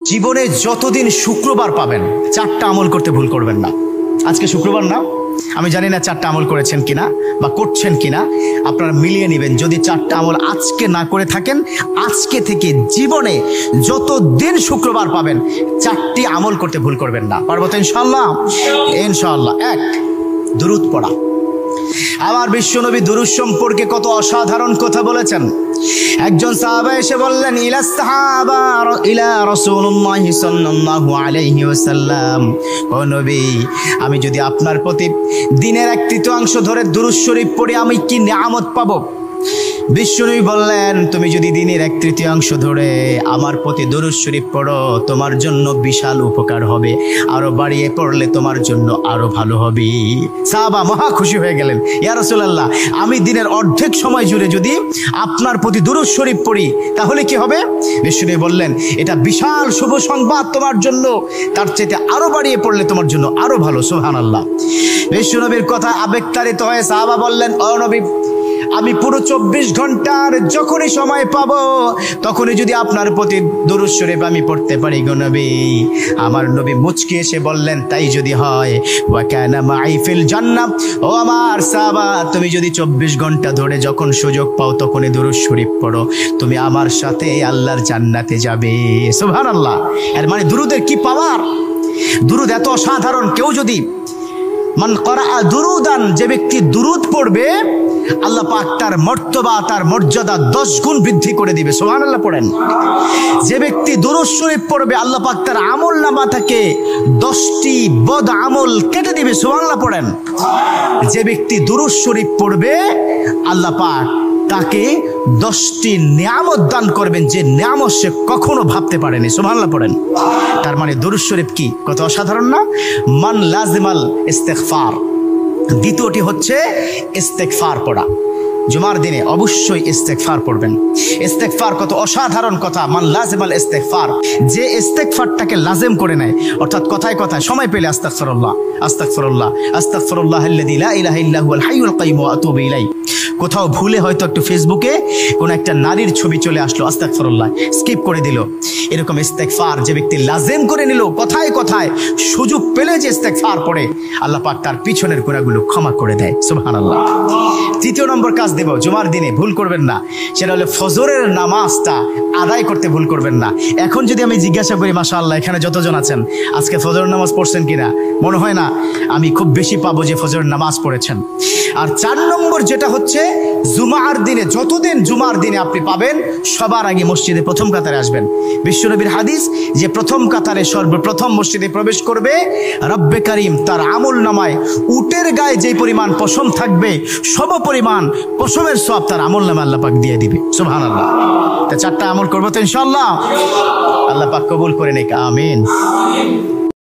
জীবনে যতদিন শুক্রবার পাবেন 4টা আমল করতে ভুল করবেন না। আজকে শুক্রবার না, আমি জানি না 4টা আমল করেছেন কিনা বা করছেন কিনা, আপনারা মিলিয়ে নেবেন। যদি 4টা আমল আজকে না করে থাকেন, আজকে থেকে জীবনে যতদিন শুক্রবার পাবেন 4টি আমল করতে ভুল করবেন না। পারবো তো ইনশাআল্লাহ? ইনশাআল্লাহ। 1, দুরূদ পড়া। আমার বিশ্বনবী দুরূদ সম্পর্কে কত অসাধারণ কথা বলেছেন। একজন সাহাবা এসে বললেন, ইলা রাসূলুল্লাহ সাল্লাল্লাহু আলাইহি ওয়াসাল্লাম, ও নবী, আমি যদি আপনার প্রতি দিনের 1/3 ধরে দুরূদ শরীফ পড়ি আমি কি নিয়ামত পাবো? বিশ্বনবী বললেন, তুমি যদি দিনের 1/3 ধরে আমার প্রতি দুরূদ শরীফ পড়ো তোমার জন্য বিশাল উপকার হবে, আরো বাড়িয়ে পড়লে তোমার জন্য আরো ভালো হবে। সাহাবা মহা খুশি হয়ে গেলেন, ইয়া রাসূলুল্লাহ, আমি দিনের অর্ধেক সময় জুড়ে যদি আপনার প্রতি দুরূদ শরীফ পড়ি তাহলে কি হবে? বিশ্বনবী বললেন, এটা বিশাল শুভ সংবাদ তোমার জন্য, তার চাইতে আরো বাড়িয়ে পড়লে তোমার জন্য আরো ভালো। সুবহানাল্লাহ। বিশ্বনবীর কথা আবেগতাড়িত হয়ে সাহাবা বললেন, ও নবী, আমি পুরো 24 ঘন্টার যখনই সময় পাবো তখনই যদি আপনার প্রতি দুরূদ শরীফ আমি পড়তে পারি গো নবী। আমার নবী মুচকি এসে বললেন, তাই যদি হয়, ওয়া কানা মাই ফিল জান্নাহ, ও আমার সাহাবা, তুমি যদি 24 ঘন্টা ধরে যখন সুযোগ পাও তখনই দুরূদ শরীফ পড়ো, তুমি আমার সাথে আল্লাহর জান্নাতে যাবে। সুবহানাল্লাহ। এর মানে দুরূদের কি পাওয়ার! দুরূদ এত অসাধারণ। কেউ যদি মান করা দুরুদান, যে ব্যক্তি দুরূদ পড়বে আল্লাহ পাক তার মর্তবা, তার মর্যাদা 10 গুণ বৃদ্ধি করে দিবে। সুবহানাল্লাহ পড়েন। যে ব্যক্তি দুরূদ শরীফ পড়বে আল্লাহ পাক তার আমলনামা থেকে 10টি বদ আমল কেটে দিবে। সুবহানাল্লাহ পড়েন। যে ব্যক্তি দুরূদ শরীফ পড়বে আল্লাহ পাক তাকে 10টি নিয়ামত দান করবেন, যে নিয়ামত সে কখনো ভাবতে পারেনি। সুবহানাল্লাহ পড়েন। তার মানে দুরূদ শরীফ কি কত অসাধারণ না? মান লাজিমাল ইস্তিগফার। দ্বিতীয়টি হচ্ছে ইস্তেগফার পড়া। জুমার দিনে অবশ্যই ইস্তেগফার পড়বেন। ইস্তেগফার কত অসাধারণ কথা। মান লাজিমাল ইস্তেগফার, যে ইস্তেগফারটাকে লাজিম করে নেয়, অর্থাৎ কথায় কথায় সময় পেলে আস্তাগফিরুল্লাহ আস্তাগফিরুল্লাহ আস্তাগফিরুল্লাহাল্লাযী লা ইলাহা ইল্লা হুয়াল হাইয়ুল কাইয়্যুম ওয়া আতুবু ইলাইহি। কোথাও ভুলে হয়তো একটু ফেসবুকে কোন একটা নারীর ছবি চলে আসলো, আস্তাগফিরুল্লাহ স্কিপ করে দিল। এরকম ইস্তেগফার যে ব্যক্তি লাজিম করে নিল, কথায় কথায় সুযোগ পেলে যে ইস্তেগফার পড়ে, আল্লাহ পাক তার পিছনের গুনাহগুলো ক্ষমা করে দেয়। সুবহানাল্লাহ। তৃতীয় নম্বর কাজ দেব, জুমার দিনে ভুল করবেন না, সেটা হলো ফজরের নামাজটা আদায় করতে ভুল করবেন না। এখন যদি আমি জিজ্ঞাসা করি, মাশাআল্লাহ এখানে যতজন আছেন আজকে ফজরের নামাজ পড়ছেন কিনা, মনে হয় না আমি খুব বেশি পাবো যে ফজরের নামাজ পড়েছেন। আর 4 নম্বর যেটা হচ্ছে, জুমার দিনে যতদিন জুমার দিনে আপনি পাবেন সবার আগে মসজিদে প্রথম কাতারে আসবেন। বিশ্বনবীর হাদিস যে প্রথম কাতারে সর্বপ্রথম মসজিদে প্রবেশ করবে, রব্বে কারীম তার আমল নামায় উটের গায়ে যে পরিমাণ পশম থাকবে সম পরিমাণ পশমের সওয়াব তার আমল নামায় আল্লাহ পাক দিয়ে দিবে। সুবহানাল্লাহ। তা 4টা আমল করবো তো ইনশাআল্লাহ। আল্লাহ পাক কবুল করে নিক। আমিন।